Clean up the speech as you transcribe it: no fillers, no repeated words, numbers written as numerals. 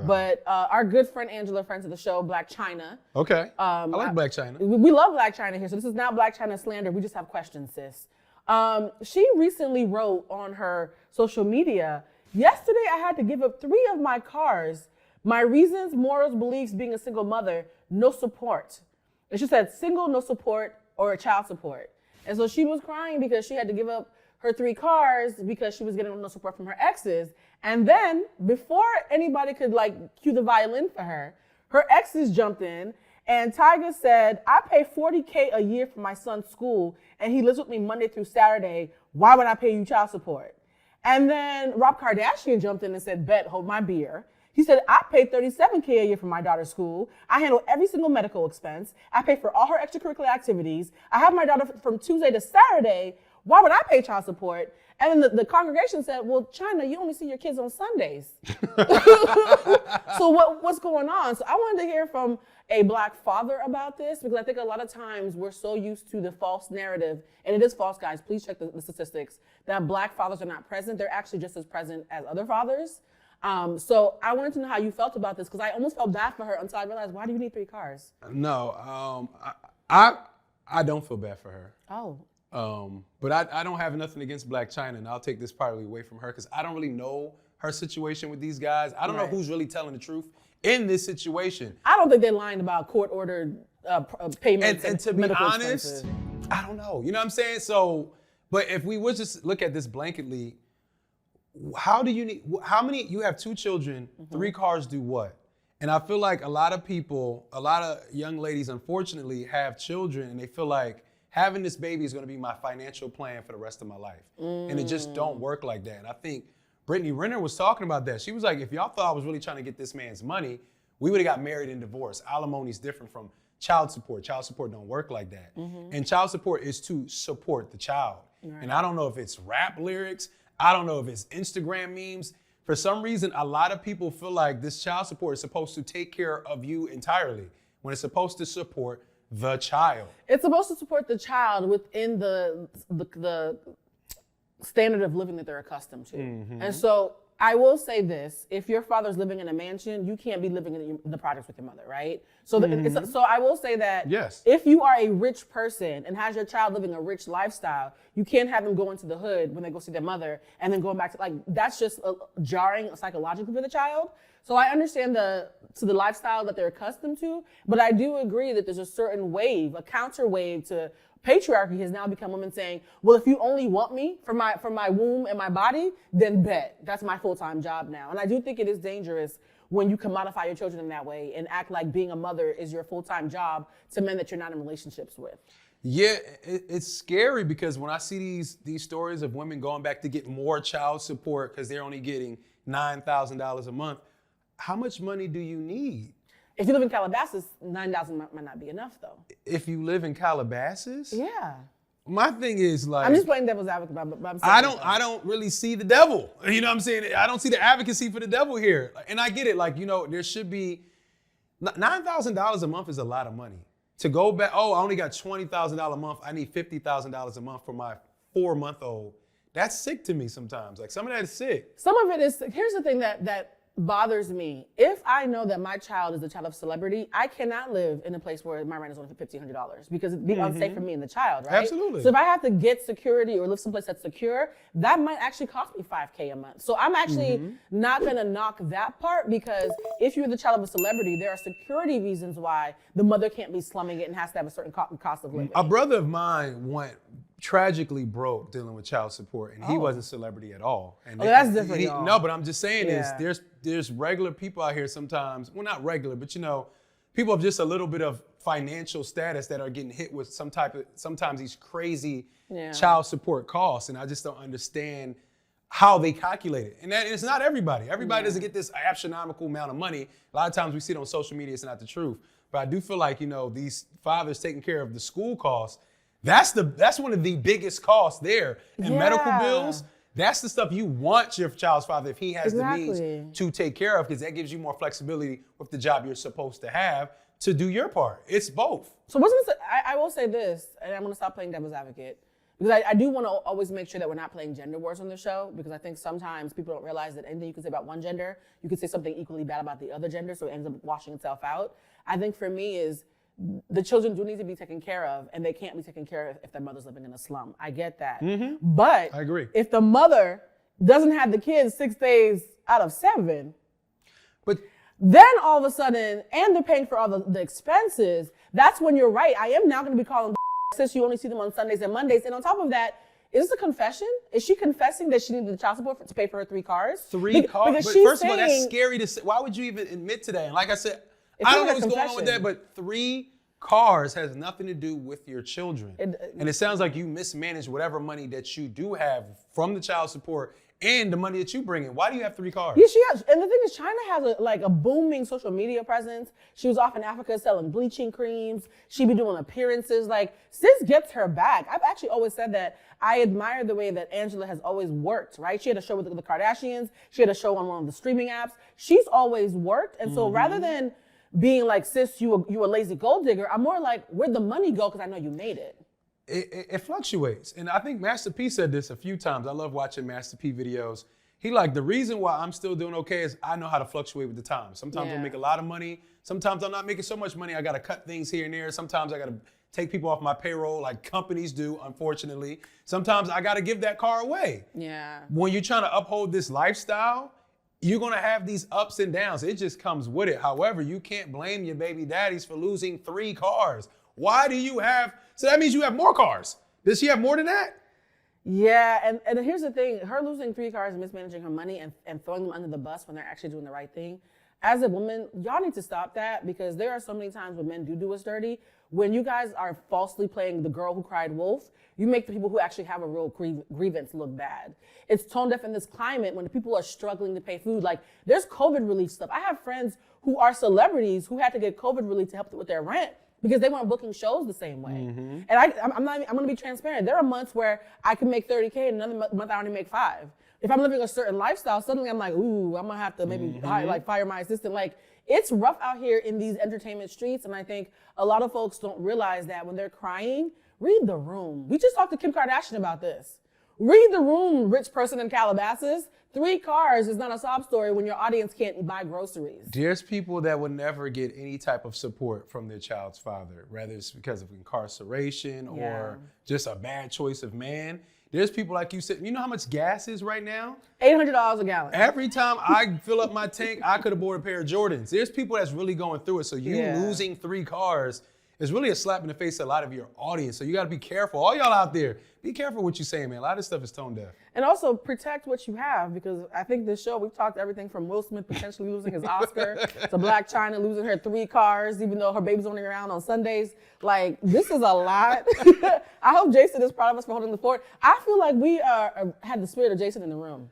But our good friend Angela, friends of the show, Blac Chyna. Okay. I like Blac Chyna. We love Blac Chyna here, so this is not Blac Chyna slander. We just have questions, sis. She recently wrote on her social media, yesterday I had to give up 3 of my cars. My reasons, morals, beliefs, being a single mother, no support. And she said single, no support, or child support. And so she was crying because she had to give up her 3 cars because she was getting no support from her exes. And then before anybody could cue the violin for her exes jumped in, and Tyga said, I pay $40K a year for my son's school and he lives with me Monday through Saturday. Why would I pay you child support? And then Rob Kardashian jumped in and said, bet, hold my beer. He said, I pay $37K a year for my daughter's school. I handle every single medical expense. I pay for all her extracurricular activities. I have my daughter from Tuesday to Saturday. Why would I pay child support? And then the congregation said, well, Chyna, you only see your kids on Sundays. So what's going on? So I wanted to hear from a Black father about this, because I think a lot of times we're so used to the false narrative, and it is false, guys, please check the statistics, that Black fathers are not present. They're actually just as present as other fathers. So I wanted to know how you felt about this, because I almost felt bad for her until I realized, why do you need 3 cars? No, I don't feel bad for her. Oh. But I don't have nothing against Blac Chyna, and I'll take this partly away from her because I don't really know her situation with these guys. I don't know who's really telling the truth in this situation. I don't think they're lying about court-ordered payments and to be honest, expenses. I don't know. You know what I'm saying? So, but if we would just look at this blanketly, how many, you have 2 children, 3 cars do what? And I feel like a lot of people, a lot of young ladies, unfortunately, have children and they feel like having this baby is going to be my financial plan for the rest of my life. And it just don't work like that. And I think Brittany Renner was talking about that. She was like, if y'all thought I was really trying to get this man's money, we would have got married and divorced. Alimony is different from child support. Child support don't work like that. And child support is to support the child. And I don't know if it's rap lyrics. I don't know if it's Instagram memes. For some reason, a lot of people feel like this child support is supposed to take care of you entirely when it's supposed to support the child. It's supposed to support the child within the standard of living that they're accustomed to. And so I will say this, if your father's living in a mansion, you can't be living in the projects with your mother, right? So, so I will say that if you are a rich person and has your child living a rich lifestyle, you can't have them go into the hood when they go see their mother and then going back to, that's just jarring psychologically for the child. So I understand the lifestyle that they're accustomed to, but I do agree that there's a certain wave, a counter wave to patriarchy has now become women saying, well, if you only want me for my womb and my body, then bet. That's my full-time job now. And I do think it is dangerous when you commodify your children in that way and act like being a mother is your full-time job to men that you're not in relationships with. Yeah, it's scary because when I see these stories of women going back to get more child support because they're only getting $9,000 a month, how much money do you need? If you live in Calabasas, $9,000 might not be enough, though. If you live in Calabasas? Yeah. My thing is like, I'm just playing devil's advocate, but I'm saying I don't really see the devil. You know what I'm saying? I don't see the advocacy for the devil here. And I get it. There should be $9,000 a month is a lot of money. To go back, I only got $20,000 a month. I need $50,000 a month for my 4-month-old. That's sick to me sometimes. Like some of that is sick. Some of it is, here's the thing that bothers me. If I know that my child is a child of celebrity, I cannot live in a place where my rent is only $1,500 because it'd be unsafe for me and the child, right? Absolutely. So if I have to get security or live someplace that's secure, that might actually cost me $5K a month. So I'm actually not gonna knock that part, because if you're the child of a celebrity, there are security reasons why the mother can't be slumming it and has to have a certain cost of living. A brother of mine went tragically broke dealing with child support, and he wasn't a celebrity at all. And that's different. No, but I'm just saying there's regular people out here sometimes, well, not regular, but people of just a little bit of financial status that are getting hit with sometimes these crazy child support costs, and I just don't understand how they calculate it. And it's not everybody. Everybody doesn't get this astronomical amount of money. A lot of times we see it on social media, it's not the truth. But I do feel like, these fathers taking care of the school costs, that's one of the biggest costs there. And medical bills, that's the stuff you want your child's father, if he has the means, to take care of, because that gives you more flexibility with the job you're supposed to have to do your part. It's both. So I will say this, and I'm gonna stop playing devil's advocate, because I do want to always make sure that we're not playing gender wars on the show, because I think sometimes people don't realize that anything you can say about one gender, you can say something equally bad about the other gender, so it ends up washing itself out. I think for me is the children do need to be taken care of, and they can't be taken care of if their mother's living in a slum. I get that. But I agree. If the mother doesn't have the kids 6 days out of 7, But then all of a sudden, and they're paying for all the expenses, that's when you're right. I am now going to be calling sis, you only see them on Sundays and Mondays. And on top of that, is this a confession? Is she confessing that she needed the child support to pay for her 3 cars? 3 cars? Because But she's first of all, that's saying- scary to say. Why would you even admit to that? And like I said, It's I don't not know a what's going on with that, confession. but 3 cars has nothing to do with your children. And it sounds like you mismanage whatever money that you do have from the child support and the money that you bring in. Why do you have 3 cars? Yeah, she has, and the thing is, China has a booming social media presence. She was off in Africa selling bleaching creams. She be doing appearances. Like, sis gets her bag. I've actually always said that I admire the way that Angela has always worked, right? She had a show with the Kardashians. She had a show on one of the streaming apps. She's always worked. And so rather than being like, sis, you a lazy gold digger, I'm more like, where'd the money go? Because I know you made it. It fluctuates. And I think Master P said this a few times. I love watching Master P videos. He like, the reason why I'm still doing okay is I know how to fluctuate with the times. Sometimes I'll make a lot of money. Sometimes I'm not making so much money. I got to cut things here and there. Sometimes I got to take people off my payroll like companies do, unfortunately. Sometimes I got to give that car away. Yeah. When you're trying to uphold this lifestyle, you're going to have these ups and downs. It just comes with it. However, you can't blame your baby daddies for losing 3 cars. Why do you have, so that means you have more cars. Does she have more than that? Yeah, and here's the thing. Her losing 3 cars and mismanaging her money and throwing them under the bus when they're actually doing the right thing. As a woman, y'all need to stop that, because there are so many times when men do us dirty. When you guys are falsely playing the girl who cried wolf, you make the people who actually have a real grievance look bad. It's tone deaf in this climate when the people are struggling to pay food. Like, there's COVID relief stuff. I have friends who are celebrities who had to get COVID relief to help with their rent because they weren't booking shows the same way. And I'm going to be transparent. There are months where I can make 30K and another month I only make 5. If I'm living a certain lifestyle, suddenly I'm like, ooh, I'm gonna have to maybe fire my assistant. Like, it's rough out here in these entertainment streets, and I think a lot of folks don't realize that when they're crying, read the room. We just talked to Kim Kardashian about this. Read the room, rich person in Calabasas. 3 cars is not a sob story when your audience can't buy groceries. There's people that would never get any type of support from their child's father, whether it's because of incarceration or just a bad choice of man. There's people like you said, you know how much gas is right now? $800 a gallon. Every time I fill up my tank, I could have bought a pair of Jordans. There's people that's really going through it. So you losing 3 cars is really a slap in the face to a lot of your audience. So you got to be careful. All y'all out there, be careful what you're saying, man. A lot of stuff is tone deaf. And also protect what you have, because I think this show, we've talked everything from Will Smith potentially losing his Oscar to Blac Chyna losing her 3 cars, even though her baby's only around on Sundays. Like, this is a lot. I hope Jason is proud of us for holding the fort. I feel like we had the spirit of Jason in the room.